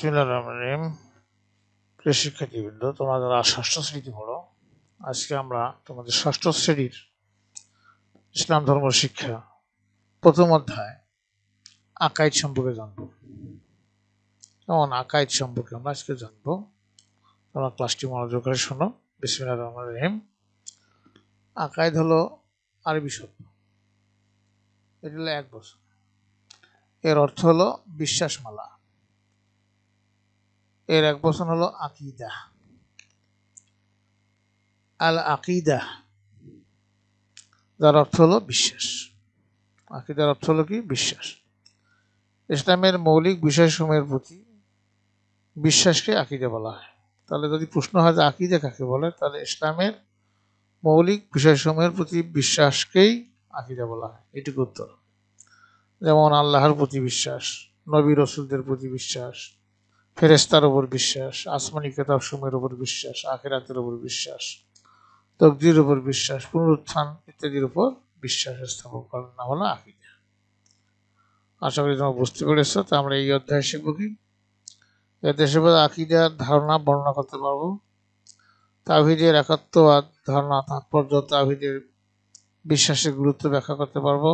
বিসমিল্লাহির রহমানির রহিম। প্রিয় শিক্ষার্থীবৃন্দ, তোমরা যারা ষষ্ঠ শ্রেণীতে পড়ো, আজকে আমরা তোমাদের ষষ্ঠ শ্রেণীর ইসলাম ধর্ম শিক্ষা প্রথম অধ্যায় আকাইদ সম্পর্কে জানবো। যেমন আকাইদ সম্পর্কে আমরা আজকে জানবো। তোমরা ক্লাসটি মনোযোগ করে শোনো। বিসমিল্লাহির রহমানির রহিম। আকাইদ হলো আরবি শব্দ, এটি হলো এক বছর। এর অর্থ হলো বিশ্বাসমালা। এর এক বছর হলো আকিদা। আল আকিদা যার অর্থ হলো বিশ্বাস। আকিদার অর্থ হলো কি? বিশ্বাস। ইসলামের মৌলিক বিষয়সমূহের প্রতি বিশ্বাসকে আকিদা বলা হয়। তাহলে যদি প্রশ্ন হয় যে আকিদা কাকে বলে, তাহলে ইসলামের মৌলিক বিষয়সমূহের প্রতি বিশ্বাসকেই আকিদা বলা হয়। এটুকু উত্তর। যেমন আল্লাহর প্রতি বিশ্বাস, নবী রসুলদের প্রতি বিশ্বাস, ফেরেশতার উপর বিশ্বাস, আসমানি কিতাবসমূহের উপর বিশ্বাস, আখিরাতের উপর বিশ্বাস, তকদিরের উপর বিশ্বাস, পুনরুত্থান ইত্যাদির উপর বিশ্বাস স্থাপন করার নাম হলো আকিদা। আশা করি তোমরা বুঝতে পেরেছ। তা আমরা এই অধ্যায়ে শিখব কি? এদেশের আকিদার ধারণা বর্ণনা করতে পারবো, তাওহীদের একাত্মবাদ ধারণা তাৎপর্য, তাওহীদের বিশ্বাসের গুরুত্ব ব্যাখ্যা করতে পারবো,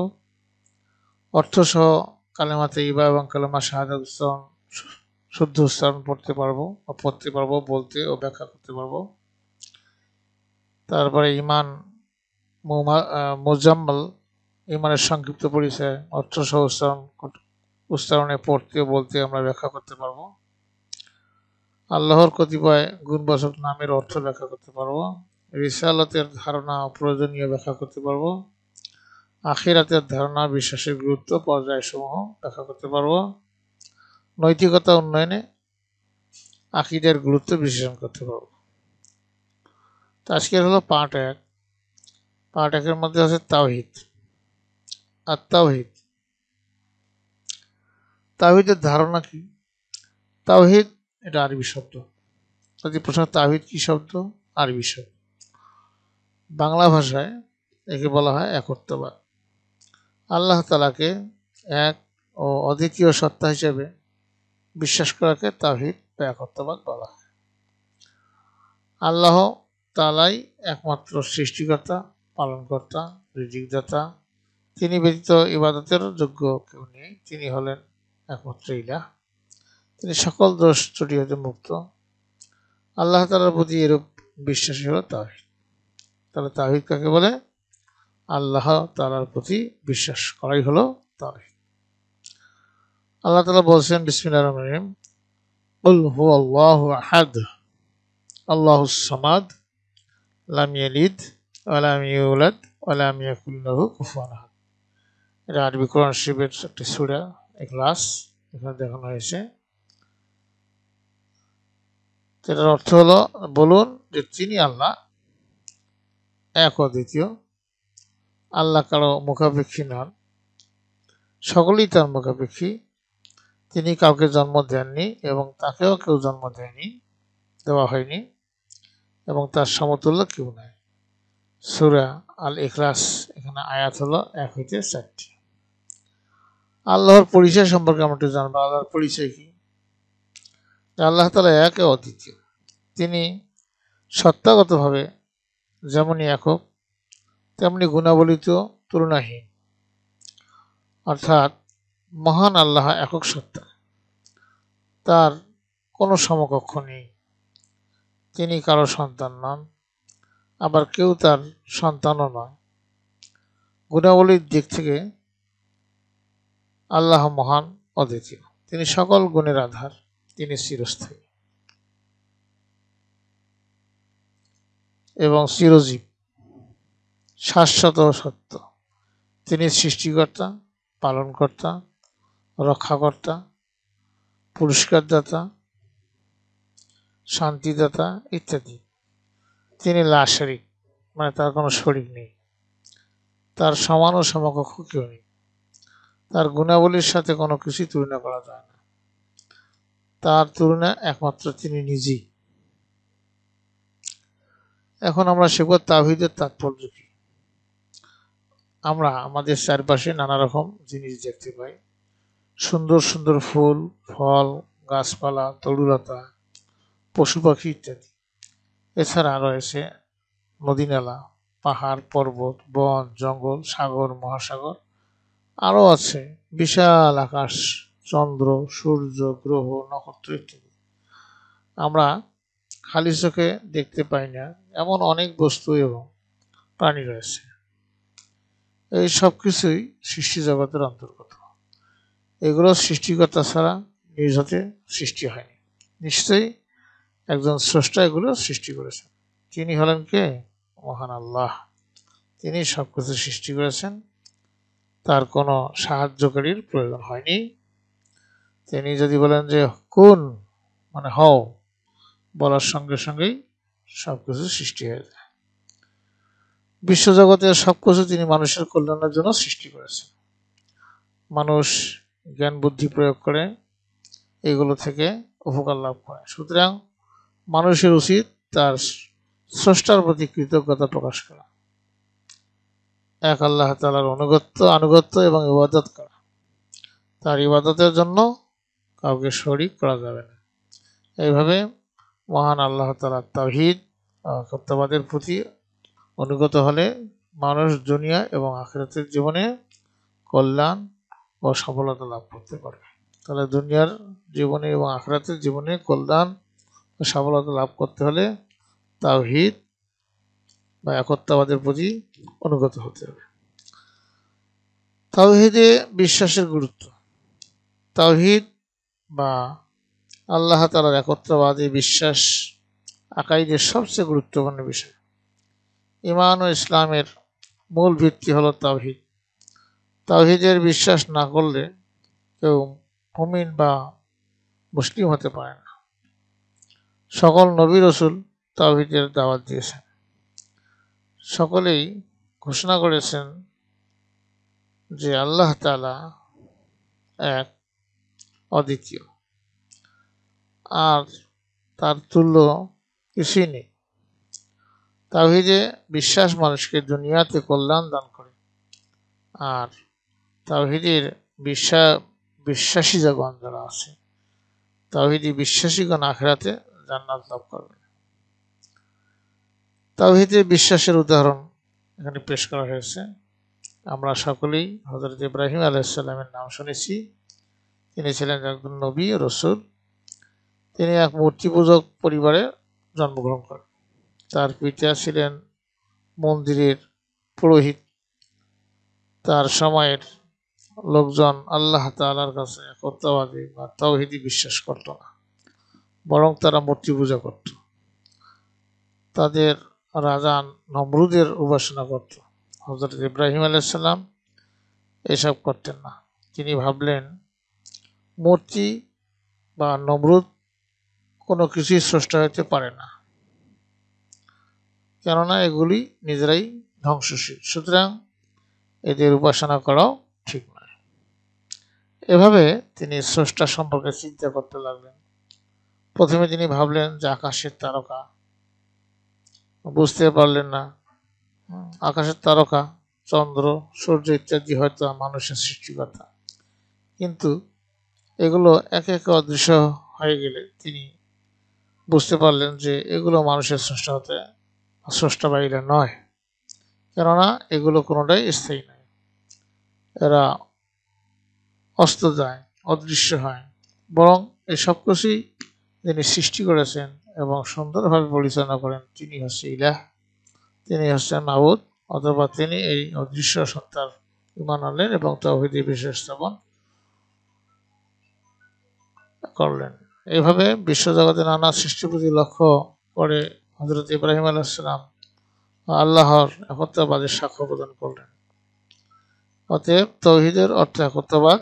অর্থসহ কালেমা তাইয়্যিবা এবং কালেমা শাহাদাত উচ্চারণ শুদ্ধ উচ্চারণ পড়তে পারবো, বলতে ও ব্যাখ্যা করতে পারবো। তারপরে ইমান মুজাম্মাল, ইমানের সংক্ষিপ্ত পরিচয়, অর্থসহ উচ্চারণে পড়তে ও বলতে আমরা ব্যাখ্যা করতে পারবো। আল্লাহর কতিপয় গুণবাচক নামের অর্থ ব্যাখ্যা করতে পারবো। রিসালাতের ধারণা প্রয়োজনীয় ব্যাখ্যা করতে পারবো। আখিরাতের ধারণা, বিশ্বাসের গুরুত্ব, পর্যায়সমূহ ব্যাখ্যা করতে পারবো। নৈতিকতা উন্নয়নে আকীদার গুরুত্ব বিশ্লেষণ করতে পারবো। তো আজকের হলো পার্ট 1। পার্ট 1-এর মধ্যে আছে তাওহীদ। আর তাওহীদের ধারণা কি? তাওহীদ এটা আরবি শব্দ। যদি প্রশ্ন তাওহীদ কি শব্দ? আরবি শব্দ। বাংলা ভাষায় একে বলা হয় একত্ববাদ। আল্লাহ তাআলাকে এক ও অদ্বিতীয় সত্তা হিসেবে বিশ্বাস করাকে তাওহীদ বা একত্ববাদ বলা হয়। আল্লাহ তাআলাই একমাত্র সৃষ্টিকর্তা, পালনকর্তা, রিজিকদাতা। তিনি ব্যতীত ইবাদতের যোগ্য কেউ নেই। তিনি হলেন একমাত্র ইলাহ। তিনি সকল দোষ ত্রুটি হতে মুক্ত। আল্লাহ তাআলার প্রতি এরূপ বিশ্বাসী হলো তাওহীদ। তাহলে তাওহীদ কাকে বলে? আল্লাহ তাআলার প্রতি বিশ্বাস করাই হলো তাওহীদ। আল্লাহ তাআলা বলছেন, বিসমিল্লাহির রহমানির রহিম, কুল হুয়াল্লাহু আহাদ, আল্লাহুস সামাদ, লাম ইয়ালিদ ওয়া লাম ইউলাদ ওয়া লাম ইয়াকুল লাহু কুফুয়ান আহাদ। এটা আরবি কোরআন শরীফের একটি সূরা ইখলাস, এখানে দেখানো হয়েছে। এটার অর্থ হলো, বলুন যে তিনি আল্লাহ এক অদ্বিতীয়, আল্লাহ কারো মুখাপেক্ষী নন, সকলেই তার মুখাপেক্ষী। তিনি কাউকে জন্ম দেননি এবং তাকেও কেউ জন্ম দেওয়া হয়নি, এবং তার সমতুল্য কেউ নাই। সূরা আল ইখলাস, এখানে আয়াত হলো 1 হইতে 4টি। আল্লাহর পরিচয় সম্পর্কে আমরা একটু জানবো। আল্লাহর পরিচয় কি? আল্লাহ তাআলা এক ও অদ্বিতীয়। তিনি সত্তাগতভাবে যেমনই একক, তেমনি গুণাবলিতেও তুলনাহীন। অর্থাৎ মহান আল্লাহ একক সত্তা, তার কোনো সমকক্ষ নেই। তিনি কারো সন্তান নন, আবার কেউ তার সন্তানও নয়। গুণাবলীর দিক থেকে আল্লাহ মহান, অদ্বিতীয়। তিনি সকল গুণের আধার। তিনি চিরস্থায়ী এবং চিরজীব, শাশ্বত সত্য। তিনি সৃষ্টিকর্তা, পালনকর্তা, রক্ষাকর্তা, পুরস্কারদাতা, শান্তিদাতা ইত্যাদি। তিনি লা শারীক, মানে তার কোনো শরীক নেই। তার সমান ও সমকক্ষ কেউ নেই। তার গুণাবলীর সাথে কোনো কিছুই তুলনা করা যায় না। তার তুলনা একমাত্র তিনি নিজেই। এখন আমরা শিখব তাওহীদের তাৎপর্য কি। আমরা আমাদের চারপাশে নানা রকম জিনিস দেখতে পাই। সুন্দর সুন্দর ফুল, ফল, গাছপালা, তরুলতা, পশু পাখি ইত্যাদি। এছাড়া রয়েছে নদী নালা, পাহাড় পর্বত, বন জঙ্গল, সাগর মহাসাগর। আরও আছে বিশাল আকাশ, চন্দ্র, সূর্য, গ্রহ, নক্ষত্র ইত্যাদি। আমরা খালি চোখে দেখতে পাই না এমন অনেক বস্তু এবং প্রাণী রয়েছে। এই সব কিছুই সৃষ্টি জগতের অন্তর্গত। এগুলো সৃষ্টিকর্তা ছাড়া নিজ হাতে সৃষ্টি হয়নি। নিশ্চয়ই একজন স্রষ্টা এগুলো সৃষ্টি করেছেন। তিনি হলেন কে? মহান আল্লাহ। তিনি সবকিছু সৃষ্টি করেছেন, তার কোনো সাহায্যকারীর প্রয়োজন হয়নি। তিনি যদি বলেন যে কোন, মানে হও, বলার সঙ্গে সঙ্গেই সবকিছু সৃষ্টি হয়ে যায়। বিশ্বজগতের সবকিছু তিনি মানুষের কল্যাণের জন্য সৃষ্টি করেছেন। মানুষ জ্ঞান বুদ্ধি প্রয়োগ করে এগুলো থেকে উপকার লাভ করে। সুতরাং মানুষের উচিত তার স্রষ্টার প্রতি কৃতজ্ঞতা প্রকাশ করা, এক আল্লাহ তাআলার আনুগত্য এবং ইবাদত করা। তার ইবাদতের জন্য কাউকে শরীক করা যাবে না। এইভাবে মহান আল্লাহ তাআলার তাওহীদ সত্যবাদের প্রতি অনুগত হলে মানুষ দুনিয়া এবং আখিরাতের জীবনে কল্যাণ ও সফলতা লাভ করতে পারবে। তাহলে দুনিয়ার জীবনে এবং আখিরাতের জীবনে কল্যাণ ও সফলতা লাভ করতে হলে তাওহীদ বা একত্ববাদের প্রতি অনুগত হতে হবে। তাওহীদে বিশ্বাসের গুরুত্ব। তাওহীদ বা আল্লাহ তাআলার একত্ববাদে বিশ্বাস আকাইদের সবচেয়ে গুরুত্বপূর্ণ বিষয়। ঈমান ও ইসলামের মূল ভিত্তি হলো তাওহীদ। তাওহীদের বিশ্বাস না করলে কেউ মুমিন বা মুসলিম হতে পারে না। সকল নবী রাসূল তাওহীদের দাওয়াত দিয়েছেন। সকলেই ঘোষণা করেছেন যে আল্লাহ তাআলা এক, অদ্বিতীয়, আর তার তুল্য কিছুই নেই। তাওহীদে বিশ্বাস মানুষকে দুনিয়াতে কল্যাণ দান করে, আর তাওহীদের বিশ্বাসী যখন যারা আছে, তাওহীদি বিশ্বাসীগণ আখিরাতে জান্নাত লাভ করবে। তাওহীদে বিশ্বাসের উদাহরণ এখানে পেশ করা হয়েছে। আমরা সকলেই হযরত ইব্রাহিম আলাইহিস সালামের নাম শুনেছি। তিনি ছিলেন একজন নবী ও রাসূল। তিনি এক মূর্তি পূজক পরিবারে জন্মগ্রহণ করেন। তার পিতা ছিলেন মন্দিরের পুরোহিত। তার সময়ের লোকজন আল্লাহ তাআলার কাছে একত্ববাদী বা তাওহীদি বিশ্বাস করত না, বরং তারা মূর্তি পূজা করত। তাদের রাজা নমরুদের উপাসনা করত। হযরত ইব্রাহিম আলাইহিস সালাম এসব করতেন না। তিনি ভাবলেন মূর্তি বা নমরুদ কোনো কিছুই স্রষ্টা হতে পারে না, কেননা এগুলি নিজেরাই ধ্বংসশীল। সুতরাং এদের উপাসনা করাও ঠিক নয়। এভাবে তিনি স্রষ্টা সম্পর্কে চিন্তা করতে লাগলেন। প্রথমে তিনি ভাবলেন যে আকাশের তারকা, বুঝতে পারলেন না আকাশের তারকা, চন্দ্র, সূর্য ইত্যাদি হয়তো মানুষের সৃষ্টিকর্তা। কিন্তু এগুলো একে একে অদৃশ্য হয়ে গেলে তিনি বুঝতে পারলেন যে এগুলো মানুষের স্রষ্টা বাইরে নয়, কেননা এগুলো কোনোটাই স্থায়ী নয়। এরা অস্ত যায়, অদৃশ্য হয়। বরং এই সব কিছুই যিনি সৃষ্টি করেছেন এবং সুন্দরভাবে পরিচালনা করেন তিনি হচ্ছে ইলাহ, তিনি হচ্ছেন মাবুদ, অথবা তিনি এই অদৃশ্য সত্তার ঈমান আনলেন এবং তাওহীদে বিশ্বাস স্থাপন করলেন। এইভাবে বিশ্বজগতে নানা সৃষ্টির প্রতি লক্ষ্য করে হযরত ইব্রাহিম আলাইহিস সালাম আল্লাহর একত্ববাদের সাক্ষ্য প্রদান করলেন। অতএব তাওহীদের অর্থ একত্ববাদ।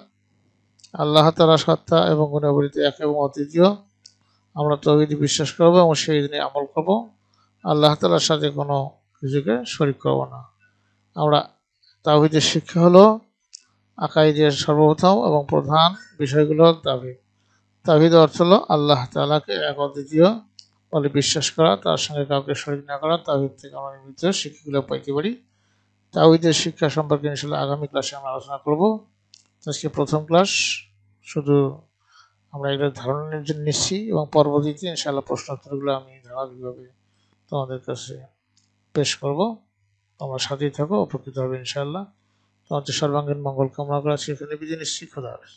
আল্লাহ তাআলা সত্তা এবং গুণাবলীতে এক এবং অদ্বিতীয়। আমরা তাওহীদে বিশ্বাস করব এবং সেই দিনে আমল করব। আল্লাহ তাআলার সাথে কোনো কিছুকে শরীক করব না। আমরা তাওহীদের শিক্ষা হলো আকাইদের সর্বপ্রথম এবং প্রধান বিষয়গুলো তাওহীদ। তাওহীদের অর্থ হলো আল্লাহ তাআলাকে এক, অদ্বিতীয় বলে বিশ্বাস করা, তার সঙ্গে কাউকে শরীক না করা। তাওহীদ থেকে আমরা নির্মিত শিক্ষাগুলো পাইতে পারি। তাওহীদের শিক্ষা সম্পর্কে ইনশাআল্লাহ আগামী ক্লাসে আমরা আলোচনা করব। আজকে প্রথম ক্লাস, শুধু আমরা এগুলো ধারণার জন্য নিচ্ছি এবং পরবর্তীতে ইনশাআল্লাহ প্রশ্নোত্তরগুলো আমি ধারাবাহিকভাবে তোমাদের কাছে পেশ করব। তোমরা সাথেই থাকো, উপকৃত হবে ইনশাআল্লাহ। তোমাদের সর্বাঙ্গীন মঙ্গল কামনা করে সেখানে বিদায় নিচ্ছি। খোদা হাফেজ।